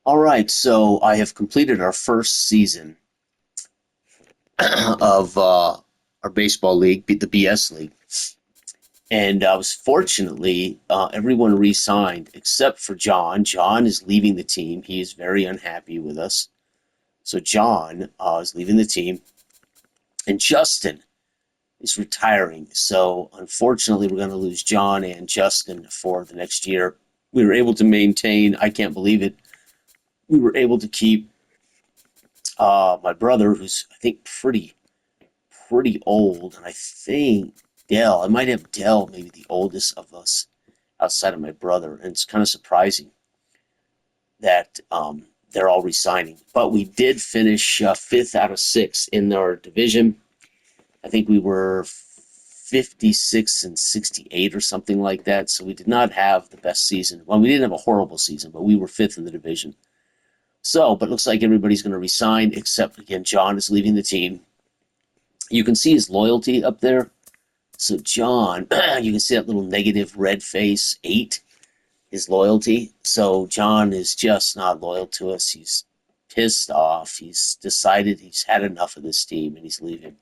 All right, so I have completed our first season of our baseball league, the BS League, and I was fortunately everyone re-signed except for John. John is leaving the team. He is very unhappy with us. So John is leaving the team, and Justin is retiring. So unfortunately, we're going to lose John and Justin for the next year. We were able to maintain. I can't believe it. We were able to keep my brother, who's I think pretty old, and I think Dell. I might have Dell, maybe the oldest of us outside of my brother, and it's kind of surprising that they're all resigning. But we did finish fifth out of six in our division. I think we were 56 and 68 or something like that. So we did not have the best season. Well, we didn't have a horrible season, but we were fifth in the division. So, but it looks like everybody's going to resign, except again, John is leaving the team. You can see his loyalty up there. So John, you can see that little negative red face, 8, his loyalty. So John is just not loyal to us. He's pissed off. He's decided he's had enough of this team and he's leaving.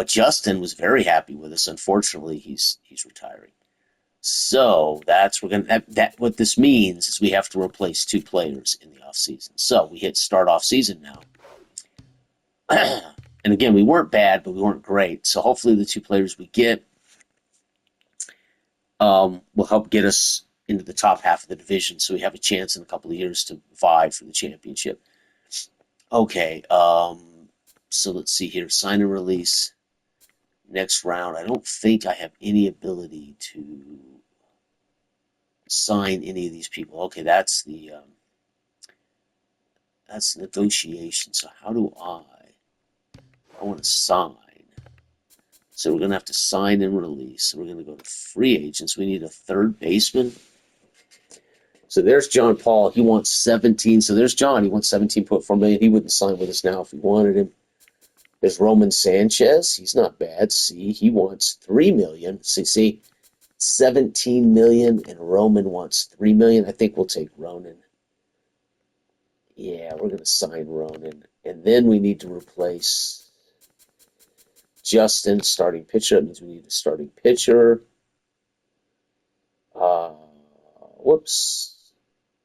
Justin was very happy with us. Unfortunately, he's retiring. So that's we're gonna that what this means is we have to replace 2 players in the off season. So we hit start off season now. And again, we weren't bad, but we weren't great. So hopefully the 2 players we get will help get us into the top half of the division, so we have a chance in a couple of years to vie for the championship. Okay, so let's see here. Sign and release. Next round. I don't think I have any ability to sign any of these people. Okay, that's negotiation. So how do I want to sign. So we're going to have to sign and release. So we're going to go to free agents. We need a third baseman. So there's John Paul. He wants 17. So there's John. He wants 17.4 million. He wouldn't sign with us now if we wanted him. There's Roman Sanchez. He's not bad. See, he wants 3 million. See, 17 million and Roman wants 3 million. I think we'll take Ronan. Yeah, we're going to sign Ronan. And then we need to replace Justin, starting pitcher. That means we need a starting pitcher. Whoops.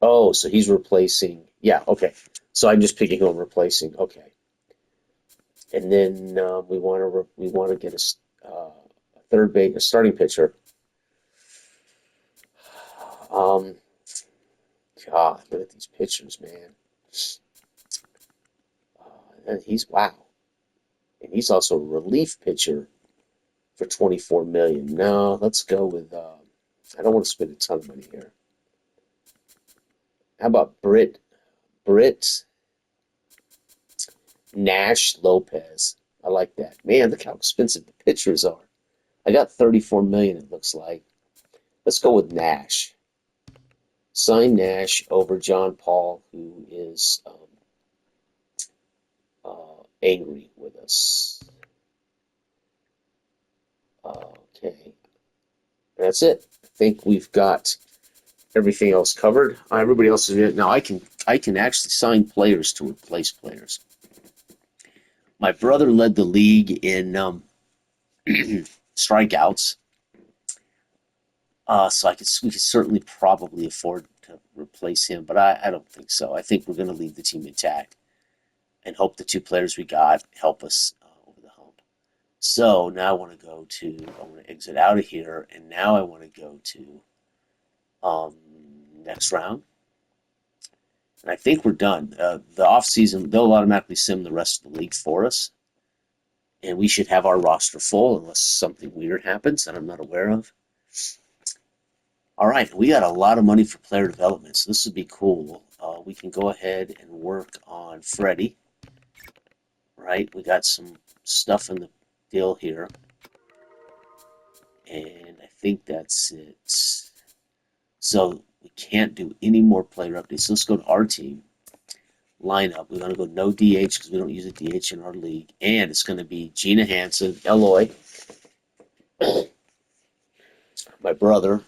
Oh, so he's replacing. Yeah, okay. So I'm just picking on replacing. Okay. And then we want to get a third base, a starting pitcher. Um, God, look at these pitchers, man. And he's wow, and he's also a relief pitcher for 24 million. No, let's go with. I don't want to spend a ton of money here. How about Britt Nash Lopez? I like that. Man, look how expensive the pitchers are. I got 34 million. It looks like. Let's go with Nash. Sign Nash over John Paul, who is angry with us. Okay, that's it. I think we've got everything else covered. Everybody else is in. Now I can actually sign players to replace players. My brother led the league in strikeouts, so we could certainly probably afford to replace him, but I don't think so. I think we're going to leave the team intact and hope the 2 players we got help us over the hump. So now I want to exit out of here, and now I want to go to next round. And I think we're done. The off season, they'll automatically sim the rest of the league for us, and we should have our roster full unless something weird happens that I'm not aware of. All right, we got a lot of money for player development, so this would be cool. We can go ahead and work on Freddie. Right, we got some stuff in the deal here, and I think that's it. So we can't do any more player updates. So let's go to our team lineup. We're going to go no DH because we don't use a DH in our league, and it's going to be Gina Hansen, Eloy, my brother,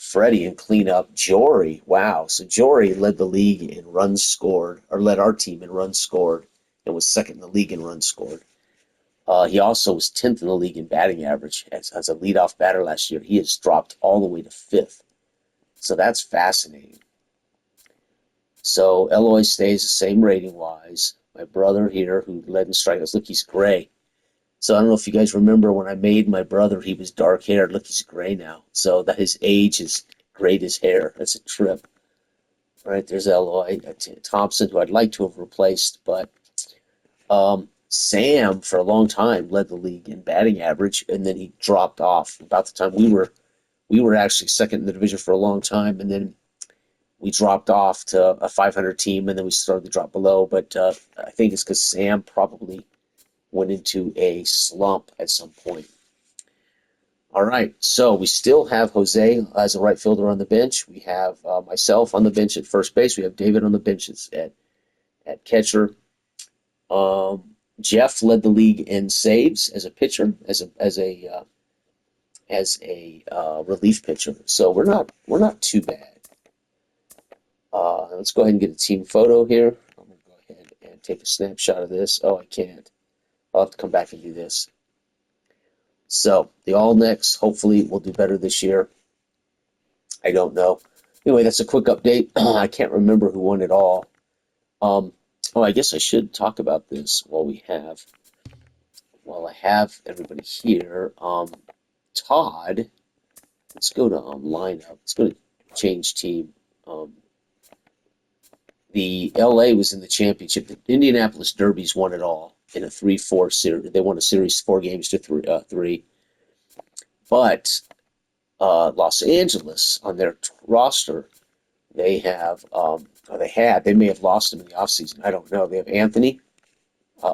Freddie in cleanup. Jory, wow. So Jory led the league in runs scored, or led our team in runs scored, and was second in the league in runs scored. He also was 10th in the league in batting average as a leadoff batter last year. He has dropped all the way to 5th. So that's fascinating. So Eloy stays the same rating wise. My brother here, who led in strikeouts, look, he's gray. So I don't know if you guys remember when I made my brother, he was dark haired. Look, he's gray now. So that his age is grayed his hair. That's a trip. All right, there's Eloy Thompson, who I'd like to have replaced, but Sam for a long time led the league in batting average, and then he dropped off about the time we were actually second in the division for a long time, and then we dropped off to a 500 team, and then we started to drop below. But I think it's because Sam probably went into a slump at some point. All right, so we still have Jose as a right fielder on the bench. We have myself on the bench at first base. We have David on the bench at catcher. Jeff led the league in saves as a pitcher, as a relief pitcher. So we're not too bad. Let's go ahead and get a team photo here. I'm going to go ahead and take a snapshot of this. Oh, I can't. I'll have to come back and do this. So the All Necks hopefully will do better this year. I don't know. Anyway, that's a quick update. I can't remember who won it all. I guess I should talk about this while I have everybody here. Todd, let's go to lineup. Let's go to change team. The LA was in the championship. The Indianapolis Derbies won it all in a 3-4 series. They won a series 4 games to 3. But Los Angeles on their roster, they have they may have lost him in the offseason. I don't know. They have Anthony,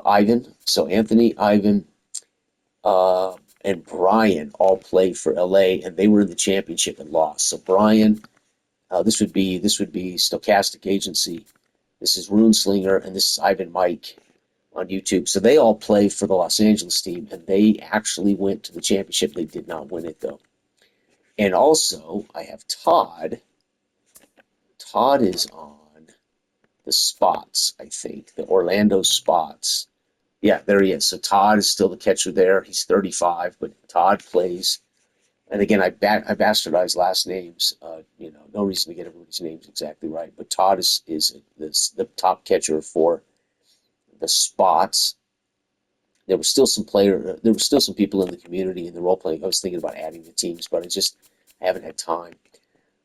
Ivan. So Anthony, Ivan, and Brian all played for LA, and they were in the championship and lost. So Brian, this would be Stochastic Agency. This is Runeslinger, and this is Ivan Mike on YouTube. So they all play for the Los Angeles team, and they actually went to the championship. They did not win it, though. And also, I have Todd. Todd is on the Spots, I think, the Orlando Spots. Yeah, there he is. So Todd is still the catcher there. He's 35, but Todd plays. And again, I bastardized last names. No reason to get everybody's names exactly right. But Todd is the top catcher for the Spots. There were still some people in the community in the role playing. I was thinking about adding the teams, but I haven't had time.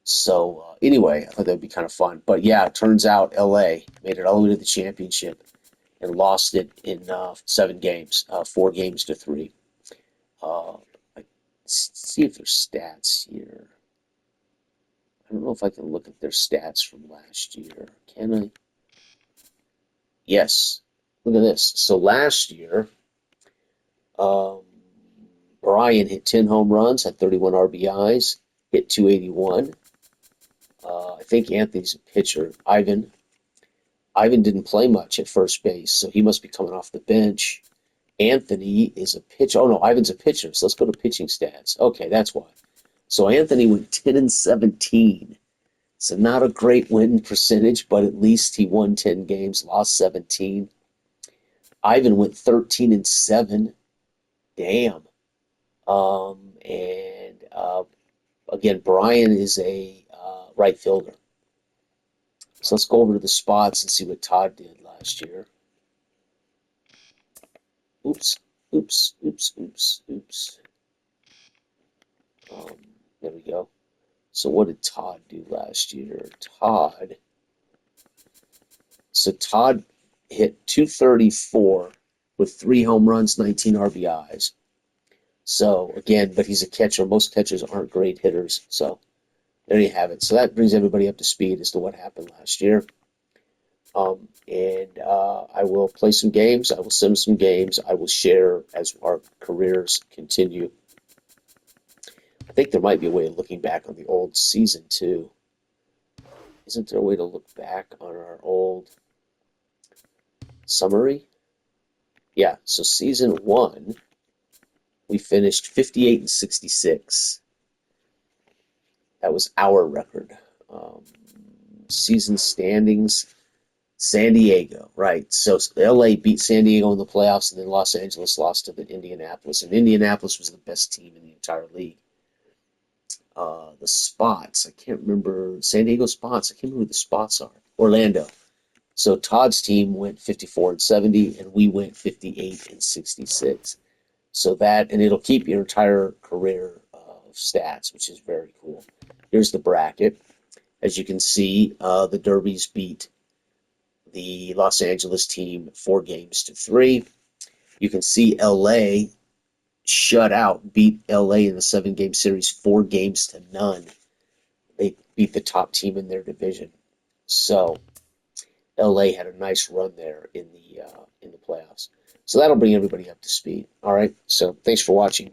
So anyway, I thought that would be kind of fun. But yeah, it turns out LA made it all the way to the championship and lost it in 7 games, 4 games to 3. Let's see if there's stats here. I don't know if I can look at their stats from last year. Can I? Yes. Look at this. So last year, Brian hit 10 home runs, had 31 RBIs, hit 281. I think Anthony's a pitcher. Ivan didn't play much at first base, so he must be coming off the bench. Anthony is a pitcher. Oh no, Ivan's a pitcher. So let's go to pitching stats. Okay, that's why. So Anthony went 10-17. So not a great win percentage, but at least he won 10 games, lost 17. Ivan went 13-7. Damn. And again, Brian is a right fielder. So let's go over to the Spots and see what Todd did last year. Oops. There we go. So what did Todd do last year? Todd hit 234 with 3 home runs, 19 RBIs. So again, but he's a catcher. Most catchers aren't great hitters. So there you have it. So that brings everybody up to speed as to what happened last year. I will play some games. I will sim some games. I will share as our careers continue. I think there might be a way of looking back on the old season too. Isn't there a way to look back on our old summary? Yeah, so season 1, we finished 58-66. That was our record. Um, Season standings. San Diego, right. So LA beat San Diego in the playoffs, and then Los Angeles lost to the Indianapolis. And Indianapolis was the best team in the entire league. The spots, I can't remember. San Diego spots, I can't remember who the spots are. Orlando. So Todd's team went 54 and 70, and we went 58 and 66. So that, and it'll keep your entire career of stats, which is very cool. Here's the bracket. As you can see, the Derbies beat the Los Angeles team 4 games to 3. You can see LA shut out, beat LA in the 7 game series 4 games to 0. They beat the top team in their division. So LA had a nice run there in the playoffs. So that'll bring everybody up to speed. All right. So thanks for watching.